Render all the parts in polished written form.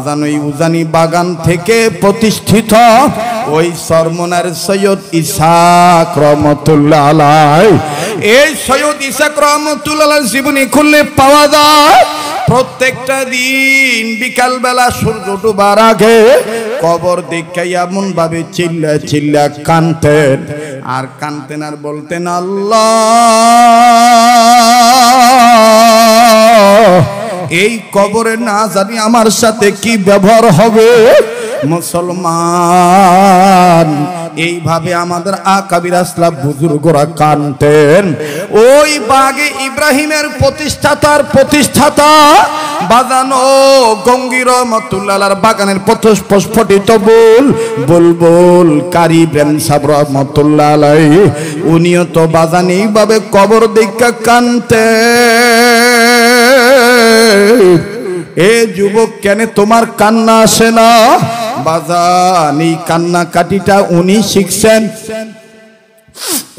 বাজান ওই উজানি বাগান থেকে প্রতিষ্ঠিত ওই সরমনার সৈয়দ ইসাক রহমতুল্লাহ আলাইহি। এই সৈয়দ ইসাক রহমতুল্লাহ আলাইহির জীবনী খুললে পাওয়া যায় প্রত্যেকটা দিন বিকাল বেলা সূর্য ডোবার আগে কবর দেখে এমন ভাবে চিল্লা চিল্লা কাঁদতেন আর কাঁদতেন আর বলতেন, আল্লাহ এই কবরে না জানি আমার সাথে কি ব্যবহার হবে। মুসলমান এইভাবে আমাদের আকাবির আসলাফ বুজুর্গরা কাঁদতেন। ওই বাগে ইব্রাহিমের প্রতিষ্ঠাতা বাজানো গঙ্গি রহমতুল্লাহ বাগানের প্রস্ফুটিত বুলবুল কারি ইব্রাহিম সাহেব রহমতুল্লাহ আলাইহি উনিও তো বাজান এইভাবে কবর দেখা কাঁদতেন। এ যুবক কেন তোমার কান্না আসে না? বাজান এই কান্না কাটিটা উনি শিখছেন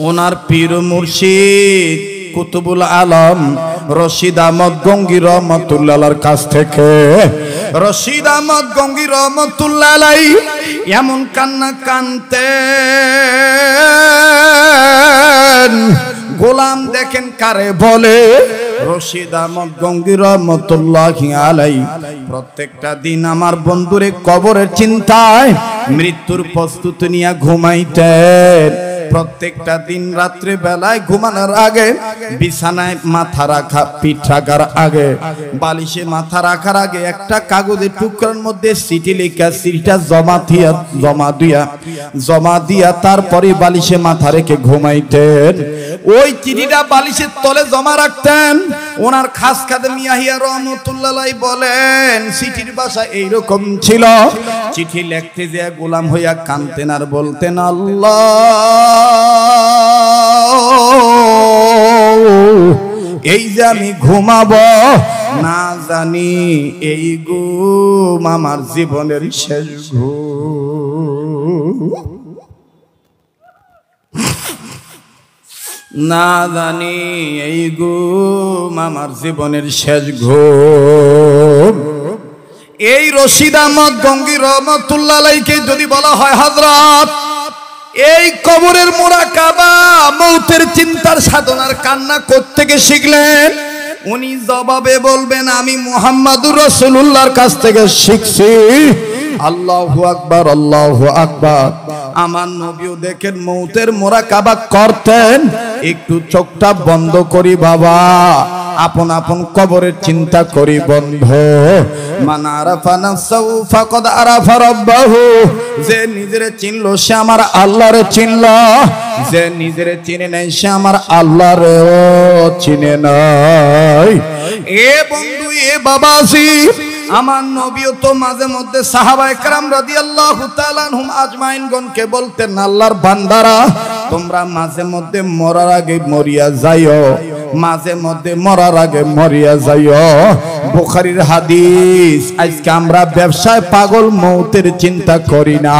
ওনার পীর মুর্শিদ কুতুবুল আলম রশিদ আহমদ গঙ্গি রহমতুল্লাহর কাছ থেকে। রশিদ আহমদ গঙ্গি রহমতুল্লাহ আলাইহি এমন কান্না কাঁদতেন, গোলাম দেখেন কারে বলে। রশিদ আহমদ গঙ্গি রহমতুল্লাহি আলাইহি প্রত্যেকটা দিন আমার বন্ধুরে কবরের চিন্তায় মৃত্যুর প্রস্তুতি নিয়ে ঘুমাইতেন। প্রত্যেকটা দিন রাত্রে বেলায় ঘুমানোর আগে বিছানায় মাথা রাখা, পিঠ রাখার আগে, বালিশে মাথা রাখার আগে একটা কাগজের টুকরার মধ্যে চিঠি লেখা, চিঠিটা জমা দিয়া তারপরে বালিশে মাথা রেখে ঘুমাইতেন। ওই চিঠিটা বালিশের তলে জমা রাখতেন। ওনার খাস খাদেম ইয়াহিয়া রহমতুল্লাহ আলাইহি বলেন চিঠির ভাষা এইরকম ছিল। চিঠি লিখতে যে গোলাম হইয়া কাঁদতেন আর বলতেন, আল্লাহ এই যে আমি ঘুমাবো না জানি এই ঘুম আমার জীবনের শেষ ঘুম, না জানি এই ঘুম আমার জীবনের শেষ ঘুম। এই রশিদ আহমদ গঙ্গি রহমতুল্লাহ আলাইহিকে যদি বলা হয় হযরত এই কবরের মুরাকাবা মৌতের চিন্তার সাধনার কান্না কোত্থেকে শিখলেন, উনি জবাবে বলবেন আমি মুহাম্মাদুর রাসূলুল্লাহর কাছ থেকে শিখছি। আল্লাহু আকবার, আল্লাহু আকবার। আমার নবীও দেখেন মৌতের মুরাকাবা করতেন। একটু চোখটা বন্ধ করি বাবা, আপন আপন কবরের চিন্তা করি বন্ধু। মান আরাফা নাফসাহু ফাকাদ আরাফা রাব্বাহু, যে নিজেরে চিনলো সে আমার আল্লাহরে চিনলো, যে নিজেরে চিনে নাই সে আমার আল্লাহরেও চিনে নাই। এ বন্ধু, এ বাবাজি, আমার নবীও তো মাঝে মধ্যে সাহাবায়ে কেরাম রাদিয়াল্লাহু তাআলা আনহুম আজমাইনগণকে বলতেন, আল্লাহর বান্দারা তোমরা মাঝে মধ্যে মরার আগে মরিয়া যাইও, মাঝে মধ্যে মরার আগে মরিয়া যাইও। বুখারীর হাদিস। আজকে আমরা ব্যবসায় পাগল, মৌতের চিন্তা করি না।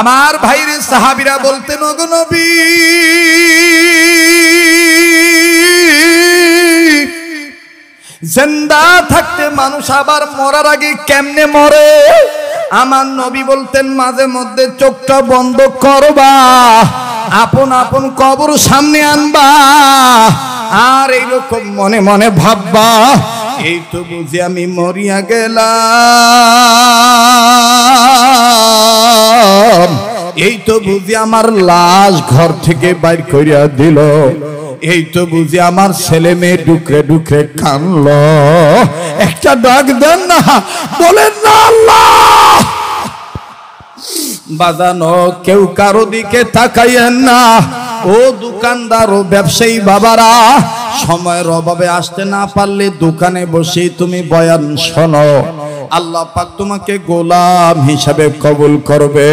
আমার ভাইরে সাহাবীরা বলতেন, ওগো নবী জিন্দা থাকতে মানুষ আবার মরার আগে কেমনে মরে? আমার নবী বলতেন মাঝে মধ্যে চোখটা বন্ধ করবা, আপন আপন কবর সামনে আনবা আর এইরকম মনে মনে ভাববা, এই তো বুঝি আমি মরিয়া গেলাম, এই তো বুঝি আমার লাশ ঘর থেকে বাইর করিয়া দিল, এই তো বুঝি আমার ছেলে মেয়ে ডুকরে ডুকরে কানলো। একটা ডাক দেন না, বলেন না আল্লাহ। বাজানো কেউ কারো দিকে তাকাইয়েন না। ও দোকানদার ও ব্যবসায়ী বাবারা, সময়ের অভাবে আসতে না পারলে দোকানে বসে তুমি বয়ান শোনো, আল্লাহ পাক তোমাকে গোলাম হিসাবে কবুল করবে।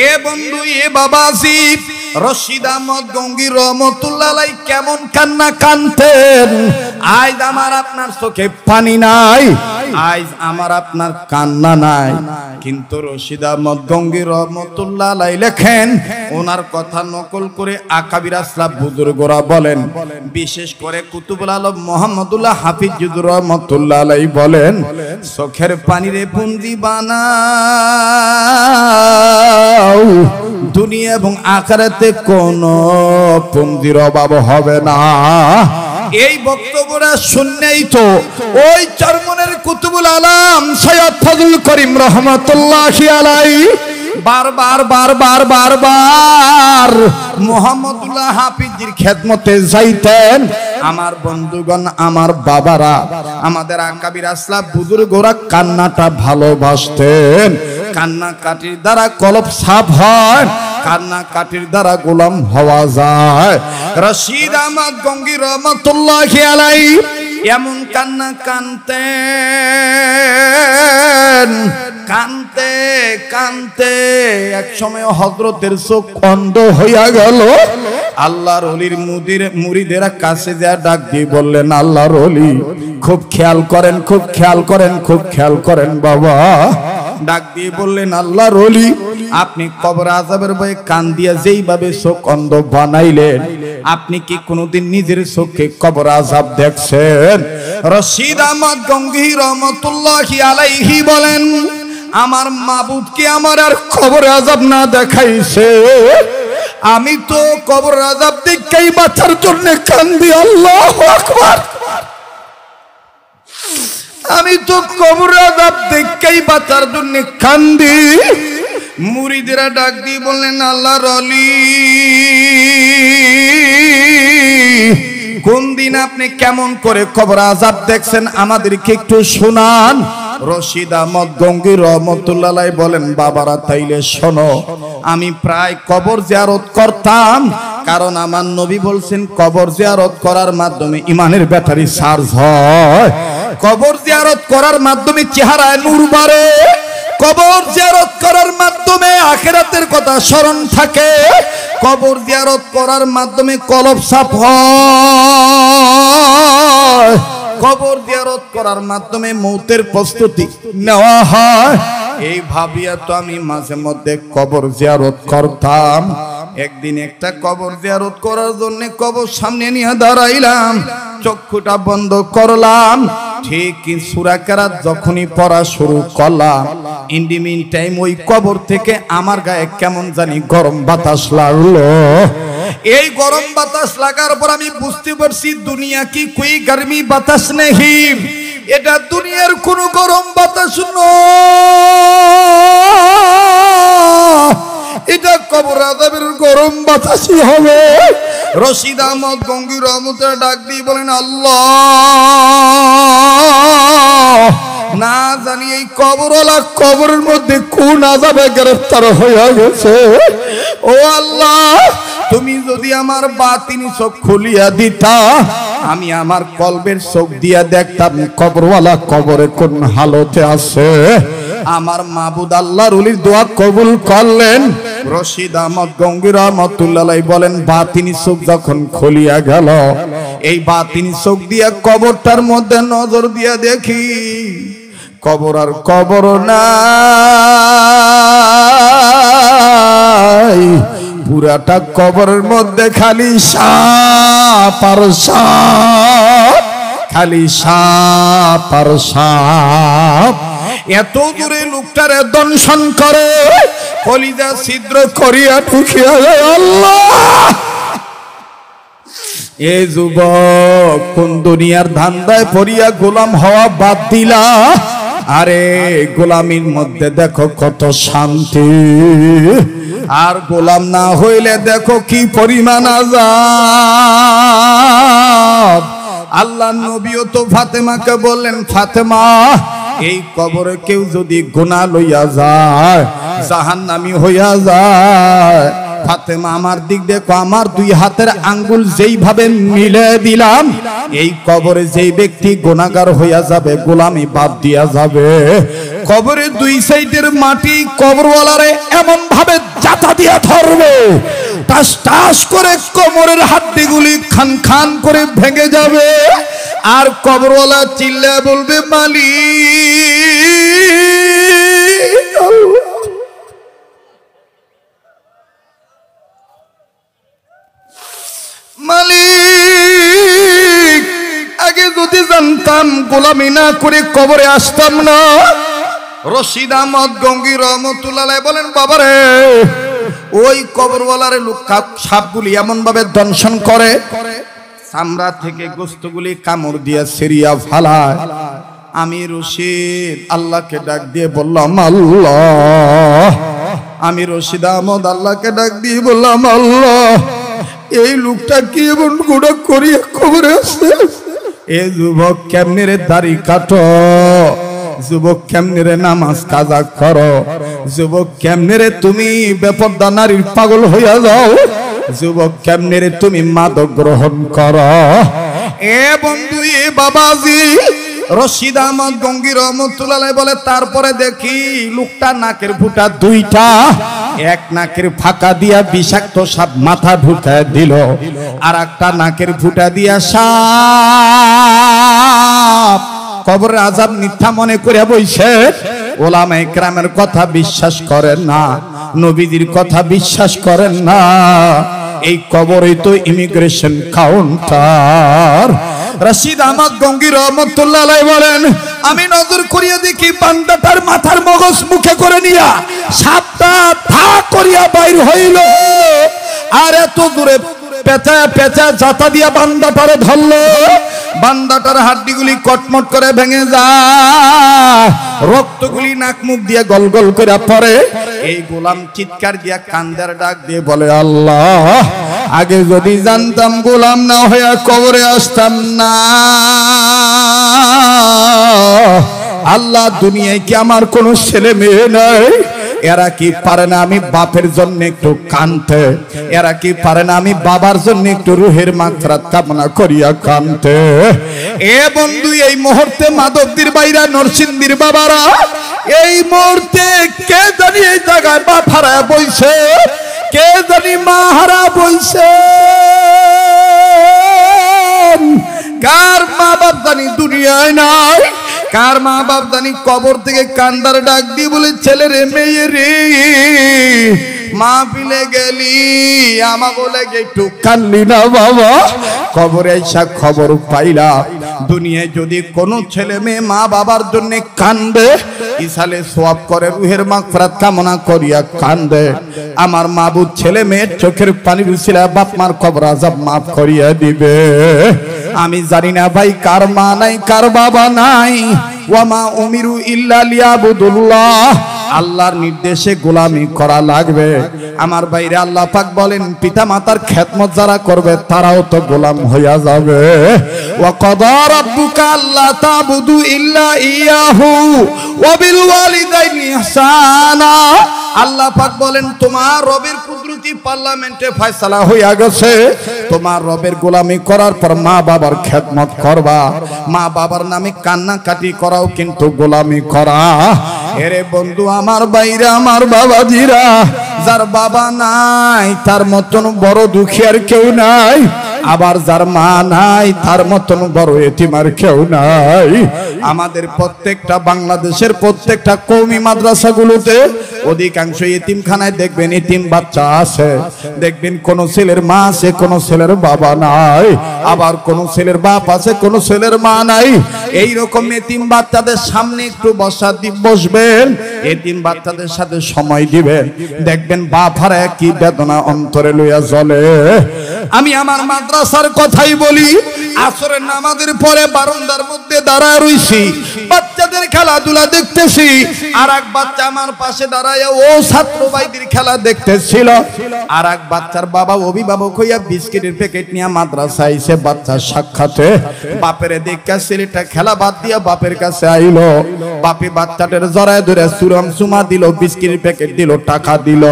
এ বন্ধু, এ বাবাজি, রশিদ আহমদ গঙ্গী রহমতুল্লাহ আলাইহি কেমন কান্না কানতেন। আজ আমার আপনার চোখে পানি নাই, আজ আমার আপনার কান্না নাই, কিন্তু রশিদ আহমদ গঙ্গী রহমতুল্লাহ আলাইহি লেখেন, ওনার কথা নকল করে আকাবির আসলাফ বুজুর্গরা বলেন, বিশেষ করে কুতুবুল আলম মোহাম্মদুল্লাহ হাফিজ রহমতুল্লাহ আলাইহি বলেন, চোখের পানিরে পুঞ্জি বানাও, দুনিয়া এবং আখিরাতে কোনো পুঞ্জির অভাব হবে না। এই বক্তব্যটা শুনলেই তো ওই চরমনের কুতুবুল আলম সৈয়দ ফজলুল করিম রহমতুল্লাহি আলাইহি বারবার বারবার বারবার মুহাম্মদুল্লাহ হাফিজির খেদমতে যাইতেন। আমার বন্ধুগণ, আমার বাবারা, আমাদের আকাবির আসলাফ বুজুর্গরা কান্নাটা ভালোবাসতেন। কান্না কাটির দ্বারা কলব সাফ হয়, কান্না কাটির দ্বারা গোলাম হওয়া যায়। রশিদ আহমদ গঙ্গী রহমতুল্লাহি আলাইহি এমন কান্না কানতেন, কানতে কানতে এক সময় হযরতের চোখ অন্ধ হইয়া গেল। আল্লাহর ওলির মুরিদেরা কাছে যা ডাক দিয়ে বললেন, আল্লাহর ওলি খুব খেয়াল করেন, খুব খেয়াল করেন, খুব খেয়াল করেন বাবা। ডাক দিয়ে বললেন, আল্লাহর ওলি আপনি কবর আযাবের ভয়ে কান দিয়া যেইভাবে চোখ অন্ধ বানাইলেন, আপনি কি কোনোদিন নিজের চোখে কবর আযাব দেখছেন? রশিদ আহমদ গঙ্গী রহমতুল্লাহি আলাইহি বলেন, আমার মাবুদ কি আমার আর কবর আযাব না দেখাইছে? আমি তো কবর আযাব দেখেই বাঁচার জন্য কান্দি। আল্লাহু আকবার। আমি তো কবর আযাব দেখেই বাঁচার জন্য কান্দি। মুরিদেরা ডাক দিয়ে বললেন, আল্লাহর ওলি কোন দিন আপনি কেমন করে কবর আযাব দেখছেন আমাদেরকে একটু শোনান। রশিদ আহমদ গঙ্গী রহমতুল্লাহ আলাইহি বলেন, বাবারা তাইলে শোনো, আমি প্রায় কবর জিয়ারত করতাম, কারণ আমার নবী বলছেন কবর জিয়ারত করার মাধ্যমে ইমানের ব্যাটারি চার্জ হয়, কবর জিয়ারত করার মাধ্যমে চেহারায় নূর বাড়ে, কবর জিয়ারত করার মাধ্যমে আখিরাতের কথা স্মরণ থাকে, কবর জিয়ারত করার মাধ্যমে কলব সাফ হয়, কবর জিয়ারত করার মাধ্যমে মৌতের প্রস্তুতি নেওয়া হয়। এই ভাবিয়া তো আমি মাঝে মধ্যে কবর জিয়ারত করতাম। একদিন একটা কবর জিয়ারত করার জন্য কবর সামনে নিয়ে দাঁড়াইলাম, চক্ষুটা বন্ধ করলাম, ঠিক সূরা কেরাত যখনই পড়া শুরু করলাম, ইন দি মিন টাইম ওই কবর থেকে আমার গায়ে কেমন জানি গরম বাতাস লাগলো। এই গরম বাতাস লাগার পর আমি বুঝতে পারছি দুনিয়া কি কোই গরমি বাতাস নেই, এটা দুনিয়ার কোন গরম বাতাস নয়, এটা কবর আযাবের গরম বাতাসই হবে। রশিদ আহমদ গঙ্গী রহমতুল্লাহ ডাক দিয়ে বলেন, আল্লাহ না জানি এই কবরওয়ালা কবরের মধ্যে কোন আযাবে গ্রেফতার হয়ে গেছে। ও আল্লাহ, তুমি যদি আমার বাতিনি চোখ খুলিয়া দিতা, আমি আমার কলবের চোখ দিয়া দেখতাম কবরওয়ালা কবরে কোন হালতে আছে। আমার মাবুদ আল্লাহর ওলির দোয়া কবুল করলেন। রশিদ আহমদ গঙ্গী রহমতুল্লাহ আলাইহি বলেন, বাতিনি চোখ যখন খুলিয়া গেল, এই বাতিনি চোখ দিয়া কবরটার মধ্যে নজর দিয়া দেখি কবর আর কবর নাই, পুরাটা কবরের মধ্যে খালি সাপ আর সাপ, খালি সাপ আর সাপ। এত দূরে লোকটারে দংশন করে, কলিজা ছিদ্র করিয়া ঢুকিয়া যায়। আল্লাহ, এ যুবক কোন দুনিয়ার ধান্দায় পড়িয়া গোলাম হওয়া বাদ দিলা? আরে গোলামির মধ্যে দেখো কত শান্তি, আর গোলাম না হইলে দেখো কি পরিমাণ আযাব। আল্লাহ নবীও তো ফাতেমাকে বললেন, ফাতেমা এই কবরে কেউ যদি গুনাহ লইয়া যায় জাহান্নামী হইয়া যায়। ফাতেমা আমার দিক দেখো, আমার দুই হাতের আঙ্গুল যেইভাবে মিলে দিলাম, এই কবরে যেই ব্যক্তি গুনাহগার হইয়া যাবে গোলামি বাদ দিয়া যাবে। কবরের দুই সাইডের মাটি কবরওয়ালারে এমন ভাবে জাতা দিয়া ধরবে, টাস টাস করে কোমরের হাড্ডিগুলি খান খান করে ভেঙে যাবে, আর কবরওয়ালা চিল্লায় বলবে মালিক। মালিক, আগে যদি জানতাম গোলামি না করে কবরে আসতাম না। রশিদ আহমদ গঙ্গী রহমতুল্লাহ বলেন, বাবারে ওই কবরওয়ালারে লোক সাপগুলি এমন ভাবে দংশন করে, চামড়া থেকে গোস্তগুলি কামড় দিয়া সিরিয়া ফালায়। আমি রশিদ আল্লাহকে ডাক দিয়ে বললাম, আল্লাহ, আমি রশিদ আহমদ আল্লাহকে ডাক দিয়ে বললাম, আল্লাহ, এই লোকটা কি এমন গুণা করিয়া কবরে আছে? এ যুবক কেমনে রে দাড়ি কাটো, যুবক কেমনে রে নামাজ কাজা করো, যুবক কেমনে রে তুমি বেপরদা নারীর পাগল হইয়া যাও, যুবক কেমনে রে তুমি মাদক গ্রহণ করো। এ বন্ধু, এ বাবাজি, রশিদ আহমদ গঙ্গী রহমতুল্লাহ বলে, তারপরে দেখি লোকটা নাকের ফুটা দুইটা, এক নাকের ফাঁকা দিয়া বিষাক্ত সাপ মাথা ঢুকায় দিল, আর একটা নাকের ফুটা দিয়া সাপ কবরের আযাব মিথ্যা মনে করে বইছে। ওলামায়ে কেরামের কথা বিশ্বাস করেন না, নবীজির কথা বিশ্বাস করেন না। এই কবরই তো ইমিগ্রেশন কাউন্টার। রশিদ আহমদ গঙ্গী রহমতুল্লাহ বলেন, আমি নজর করিয়া দেখি বান্দাটার মাথার মগজ মুখে করে নিয়া সাপটা থা করিয়া বাইর হইল, আর এত দূরে পেঁচা পেঁচা জাতা দিয়া বান্দাটারে ধরলো। বান্দাটার হাড্ডিগুলি কটমট করে ভেঙে যায়, রক্তগুলি নাক মুখ দিয়ে গল গল করে পড়ে। এই গোলাম চিৎকার দিয়া কান্দার ডাক দিয়ে বলে, আল্লাহ, আগে যদি জানতাম গোলাম না হইয়া কবরে আসতাম না। আল্লাহ, দুনিয়ায় কি আমার কোনো ছেলে মেয়ে নাই? এরা কি পারে না আমি বাপের জন্য একটু কানতে? এরা কি পারে না আমি বাবার জন্য একটু রুহের মাগফিরাত কামনা করিয়া কানতে? এ বন্ধু, এই মুহূর্তে মাধবদীর বাইরা নরসিংদীর বাবারা, এই মুহূর্তে কে জানি এই জায়গায় বাপ হারা বইছে, কে জানি মা হারা বইছে, কার মা বাপ জানি দুনিয়ায় নাই, কার মা বাপ জানি কবর থেকে কান্দার ডাক দিয়ে বলে, ছেলে রে, মেয়ে রে, মা পিলে গেলি আমা বলে একটু কানলি না বাবা? কবরে আইসা খবর পাইলা, দুনিয়ায় যদি কোনো ছেলে মেয়ে মা বাবার জন্য কান্দে, ইসালে সওয়াব করে রুহের মাগফিরাত কামনা করিয়া কান্দে, আমার মাবুদ ছেলে মেয়ের চোখের পানির উসিলা বাপ মার কবর আযাব মাফ করিয়া দিবে। আমি জানি না ভাই কার মা নাই, কার বাবা নাই। ওয়ামা উমিরু ইল্লা লিয়াবুদুল্লাহ, আল্লাহর নির্দেশে গোলামি করা লাগবে। আমার ভাইরা, আল্লাহ পাক বলেন, পিতা মাতার খেদমত যারা করবে তারাও তো গোলাম হইয়া যাবে। ওয়া কাদা রাব্বুকা আল্লা তা'বুদু ইল্লা ইয়াহু ওয়া বিল ওয়ালিদাইনি ইহসানা। আল্লাহ পাক বলেন, তোমার রবের কুদরতি পার্লামেন্টে ফয়সালা হইয়া গেছে, তোমার রবের গোলামি করার পর মা বাবার খেদমত করবা। মা বাবার নামে কান্নাকাটি করাও কিন্তু গোলামি করা। এরে বন্ধু, আমার বাইরে, আমার বাবাজিরা, যার বাবা নাই তার মতন বড় দুঃখী আর কেউ নাই, আবার যার মা নাই তার মতন বড় এতিম আর কেউ নাই। আমাদের প্রত্যেকটা বাংলাদেশের প্রত্যেকটা কওমি মাদ্রাসাগুলোতে অধিকাংশ এতিমখানায় দেখবেন এতিম বাচ্চা আছে, দেখবেন কোন ছেলের মা আছে, কোন ছেলের বাবা নাই, আবার কোন ছেলের বাপ আছে, কোন ছেলের মা নাই। এই রকম এতিম বাচ্চাদের সামনে একটু বসবেন, এতিম বাচ্চাদের সাথে সময় দিবেন, দেখবেন বাপ হারা কি বেদনা অন্তরে লইয়া জ্বলে। আমি আমার মাদ্রাসার কথাই বলি, আসরের নামাজের পরে বারান্দার মধ্যে দাঁড়ায় রইছি, বাচ্চাদের খেলাধুলা দেখতেছি, আর এক বাচ্চা আমার পাশে দাঁড়ায় ও ছাত্র ভাইদের খেলা দেখতেছিল। আর এক বাচ্চার বাবা অভিভাবক হইয়া বিস্কিটের প্যাকেট নিয়ে মাদ্রাসায় এসে বাচ্চার সাক্ষাতে বাপের দেখা ছেলেটা খেলা বাদ দিয়া বাপের কাছে আইলো। বাপে বাচ্চাটার জড়ায় ধরে সুরাম সুমা দিল, বিস্কিটের প্যাকেট দিল, টাকা দিল।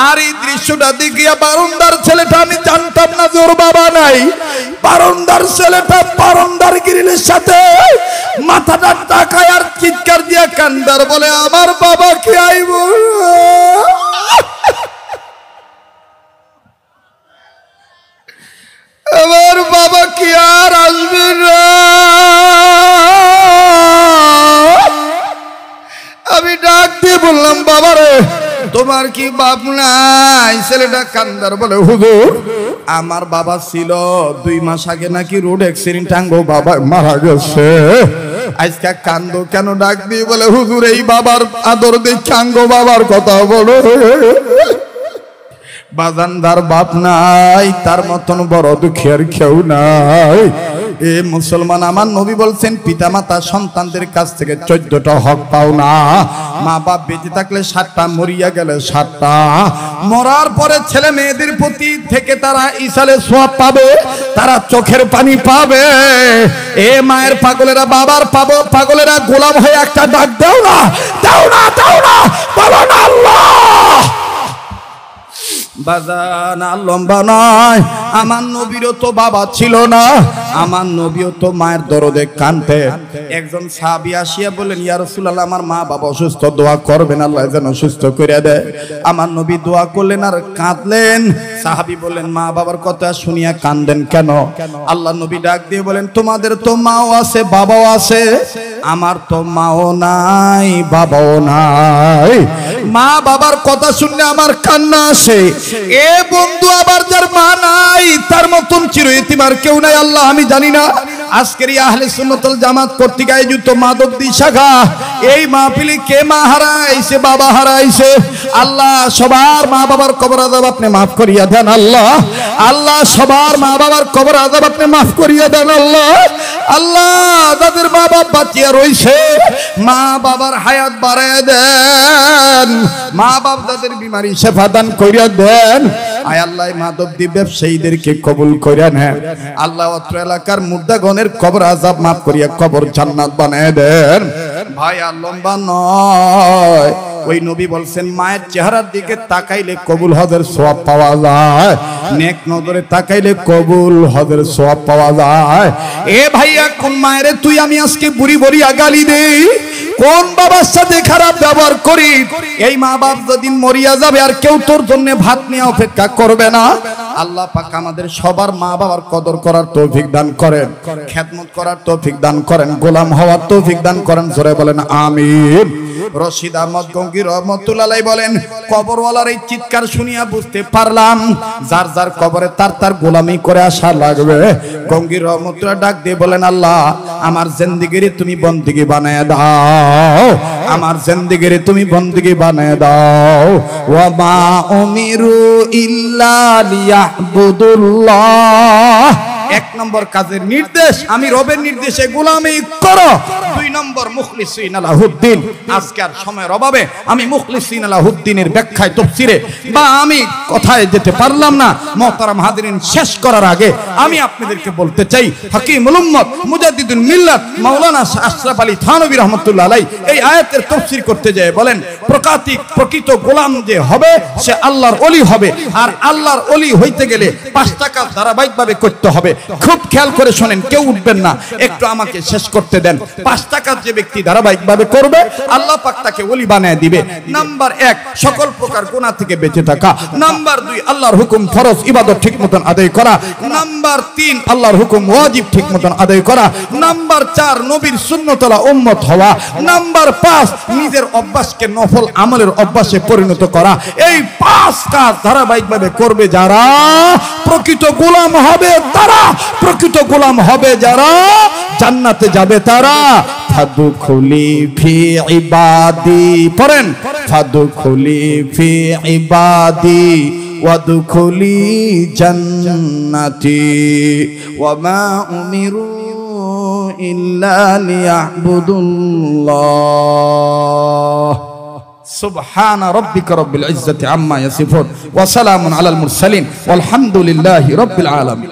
আর এই দৃশ্যটা দেখিয়া বারান্দার ছেলেটা, আমি জানতাম না যে ওর বাবা নাই, বারান্দার ছেলেটা বারান্দার গ্রিলের সাথে মাথাটা টাকায় আর চিৎকার দিয়া কান্দার বলে, আমার বাবা কে আইব? আমি ডাক দিয়ে বললাম, বাবারে তোমার কি বাপ নাই? ছেলেটা কান্দার বলে, হুজুর আমার বাবা ছিল, 2 মাস আগে নাকি রোড অ্যাক্সিডেন্ট আঙ্গো বাবা মারা গেছে। আজকে কান্দো কেন? ডাক দিয়ে বলে, হুজুর এই বাবার আদর দেখে আঙ্গো বাবার কথা বলো। বাজানদার বাপ নাই, তার মতন বড় দুঃখী আর কেউ নাই। এ মুসলমান, আমার নবী বলছেন পিতামাতা সন্তানদের কাছ থেকে 14টা হক পাও না। মা বাপ বেঁচে থাকলে 7টা, মরিয়া গেলে 7টা। মরার পরে ছেলে মেয়েদের প্রতি থেকে তারা ইসালে সওয়াব পাবে, তারা চোখের পানি পাবে। এ মায়ের পাগলেরা, বাবার পাগলেরা গোলাম হয়ে একটা ডাক দাও না, দাও না, দাও না, বলো না আল্লাহ। বাজান আর লম্বা নয়, আমার নবীরও তো বাবা ছিল না, আমার নবীও তো মায়ের দরদে কাঁদতে। একজন সাহাবী আসিয়া বললেন, ইয়া রাসূলুল্লাহ আমার মা বাবা অসুস্থ, দোয়া করবেন আল্লাহ যেন সুস্থ করে দেয়। আমার নবী দোয়া করলেন আর কাঁদলেন। সাহাবী বললেন, মা বাবার কথা শুনিয়া কাঁদেন কেন? আল্লাহ নবী ডাক দিয়ে বলেন, তোমাদের তো মাও আছে বাবাও আছে, আমার তো মাও নাই বাবাও নাই। মা বাবার কথা শুনলে আমার কান্না আসে। এ বন্ধু, আবার যার মা নাই তার মতন চির ইতিম আর কেউ নাই। আল্লাহ আমি জানি না আজকের এই আহলে সুন্নাত ওয়াল জামাত কর্তৃক আয়োজিত মাদকদি শাখা, এই মাহফিলে কে মা হারাইছে, বাবা হারাইছে। আল্লাহ সবার মা বাবার কবর আযাব আপনি মাফ করিয়া দেন আল্লাহ। আল্লাহ সবার মা বাবার কবর আযাব আপনি মাফ করিয়া দেন আল্লাহ। আল্লাহ যাদের মা বাবা বাঁচিয়া রইছে, মা বাবার হায়াত বাড়াইয়া দেন। মা বাপ যাদের বিমারি শেফা দান করিয়া দেন। আয় আল্লাহ মাদকদি ব্যবসায়ীদেরকে কবুল করিয়া নেন আল্লাহ। অত্র এলাকার মুর্দাগণের কবর আযাব মাফ করিয়া কবর জান্নাত বানায় দেন। ভাই আর লম্বা নয়, ওই নবী বলছেন মায়ের চেহারার দিকে তাকাইলে কবুল হজের সওয়াব পাওয়া যায়, নেক নজরে তাকাইলে কবুল হজের সওয়াব পাওয়া যায়। এ ভাইয়া, কোন মায়েরে তুই আমি আজকে বুড়ি বুড়ি গালি দেই, কোন বাবার সাথে খারাপ ব্যবহার করি? এই মা বাপ যেদিন মরিয়া যাবে আর কেউ তোর জন্য ভাত নিয়ে অপেক্ষা করবে না। আল্লাহ পাক আমাদের সবার মা বাবার কদর করার তৌফিক দান করেন, খেদমত করার তৌফিক দান করেন, গোলাম হওয়ার তৌফিক দান করেন। জোরে বলেন আমিন। রশিদ আহমদ গঙ্গী রহমতুল্লাহ আলাইহি বলেন, কবরওয়ালার এই চিৎকার শুনিয়া বুঝতে পারলাম যার যার কবরে তার তার গোলামি করে আসা লাগবে। গঙ্গী রহমতুল্লাহ ডাক দিয়ে বলেন, আল্লাহ আমার জিন্দেগির তুমি বন্দেগী বানায় দাও, আমার জিন্দেগির তুমি বন্দেগী বানায় দাও। ওয়া মা উমিরু ইল্লা লিয়াহবুদুল্লাহ। 1 নম্বর কাজের নির্দেশ, আমি রবের নির্দেশে গোলামি করো। 2 নম্বর মুখলিসিন লাহুদ্দিন। আজকে আর সময়ের অভাবে আমি মুখলিসিন লাহুদ্দিনের ব্যাখ্যায় তাফসিরে বা আমি কথায় যেতে পারলাম না। মুহতারাম হাজিরিন, শেষ করার আগে আমি আপনাদেরকে বলতে চাই, হাকিমুল উম্মত মুজাদ্দিদুল মিল্লাত মাওলানা আশরাফ আলী থানভী রাহমাতুল্লাহ আলাইহি এই আয়াতের তাফসীর করতে যায় বলেন, প্রকৃত গোলাম যে হবে সে আল্লাহর ওলি হবে। আর আল্লাহর ওলি হইতে গেলে 5টা কাজ ধারাবাহিকভাবে করতে হবে। খুব খেয়াল করে শোনেন, কেউ উঠবেন না, একটু আমাকে শেষ করতে দেন। 5টা কাজ যে ব্যক্তি ধারাবাহিকভাবে করবে আল্লাহ পাক তাকে ওলি বানায় দিবে। নাম্বার 1, সকল প্রকার গুনাহ থেকে বেঁচে থাকা। নাম্বার 2, আল্লাহর হুকুম ফরজ ইবাদত ঠিক মতন আদায় করা। নাম্বার 3, আল্লাহর হুকুম ওয়াজিব ঠিক মতন আদায় করা। নাম্বার 4, নবীর সুন্নতওয়ালা উম্মত হওয়া। নাম্বার 5, নিজের অভ্যাসকে নফল আমলের অভ্যাসে পরিণত করা। এই 5 কাজ ধারাবাহিকভাবে করবে যারা, প্রকৃত গোলাম হবে তারা, প্রকৃত গোলাম হবে যারা, জান্নাতে যাবে তারা। ফাদখুলি ফি ইবাদি, পড়েন, ফাদখুলি ফি ইবাদি ওয়াদখুলি জান্নাতি ওয়া মা উমিরু ইল্লা লিয়াহবুদুল্লাহ। সুবহানা রাব্বিকা রাব্বিল ইজ্জাতি আম্মা ইয়াসিফুন ওয়া সালামুন আলাল মুরসালিন ওয়ালহামদুলিল্লাহি রাব্বিল আলামিন।